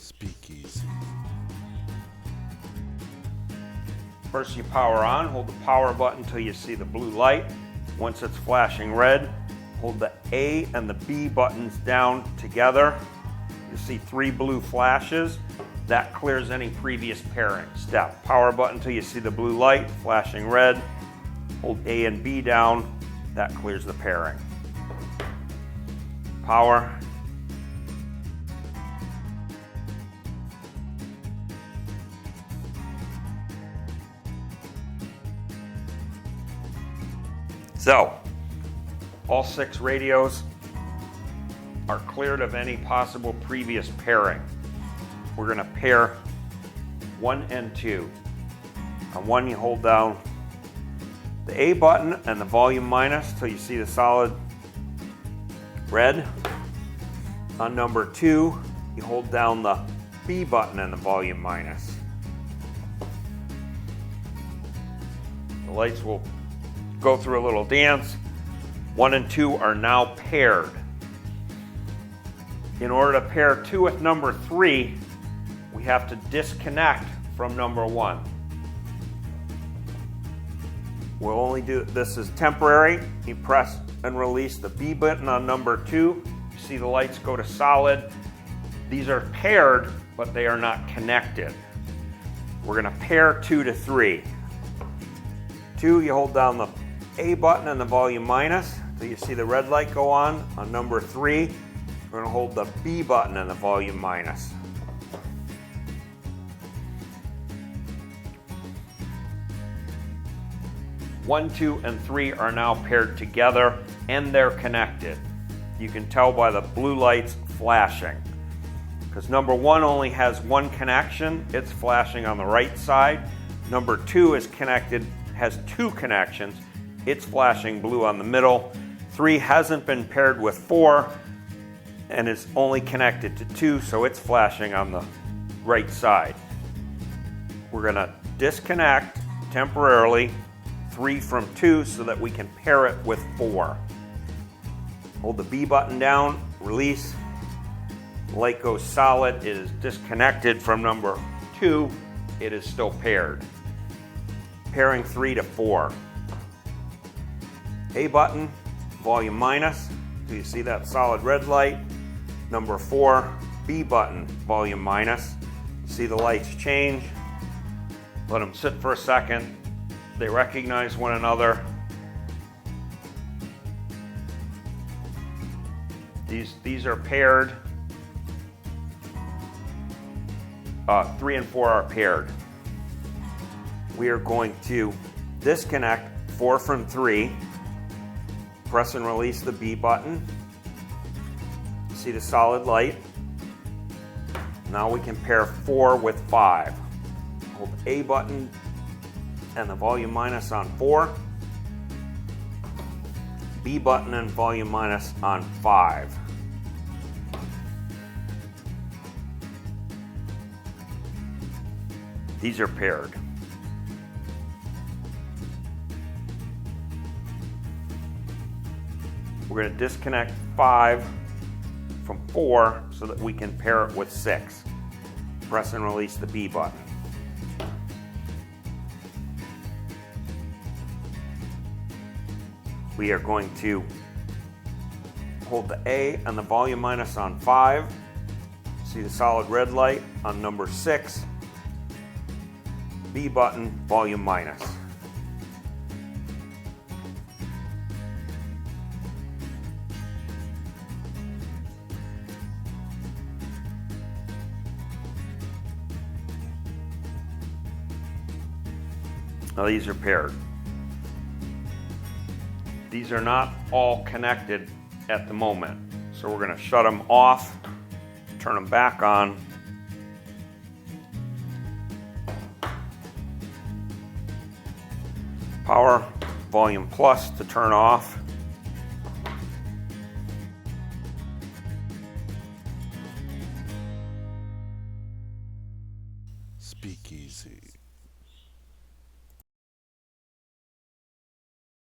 Speakeasy. First you power on, hold the power button until you see the blue light. Once it's flashing red, hold the A and the B buttons down together. You see 3 blue flashes. That clears any previous pairing step. Power button until you see the blue light, flashing red. Hold A and B down, that clears the pairing. Power. So, all 6 radios are cleared of any possible previous pairing. We're going to pair 1 and 2. On 1 you hold down the A button and the volume minus till you see the solid red. On number 2 you hold down the B button and the volume minus. The lights will go through a little dance. 1 and 2 are now paired. In order to pair 2 with number 3, we have to disconnect from number 1. We'll only do this as temporary. You press and release the B button on number 2. You see the lights go to solid. These are paired, but they are not connected. We're going to pair 2 to 3. 2, you hold down the A button and the volume minus until you see the red light go on. On number 3, we're going to hold the B button and the volume minus. One, 2, and 3 are now paired together and they're connected. You can tell by the blue lights flashing. Because number 1 only has 1 connection, it's flashing on the right side. Number 2 is connected, has 2 connections, it's flashing blue on the middle. 3 hasn't been paired with 4 and is only connected to 2, so it's flashing on the right side. We're going to disconnect temporarily 3 from 2 so that we can pair it with 4. Hold the B button down, release. The light goes solid. It is disconnected from number 2. It is still paired. Pairing 3 to 4. A button, volume minus. Do you see that solid red light? Number 4, B button, volume minus. See the lights change. Let them sit for a second. They recognize one another. These are paired. 3 and 4 are paired. We are going to disconnect 4 from 3. Press and release the B button. See the solid light. Now we can pair 4 with 5. Hold A button and the volume minus on 4. B button and volume minus on 5. These are paired. We're going to disconnect 5 from 4 so that we can pair it with 6. Press and release the B button. We are going to hold the A and the volume minus on 5. See the solid red light on number 6. B button, volume minus. Now these are paired. These are not all connected at the moment, so we're going to shut them off, turn them back on. Power, volume plus to turn off.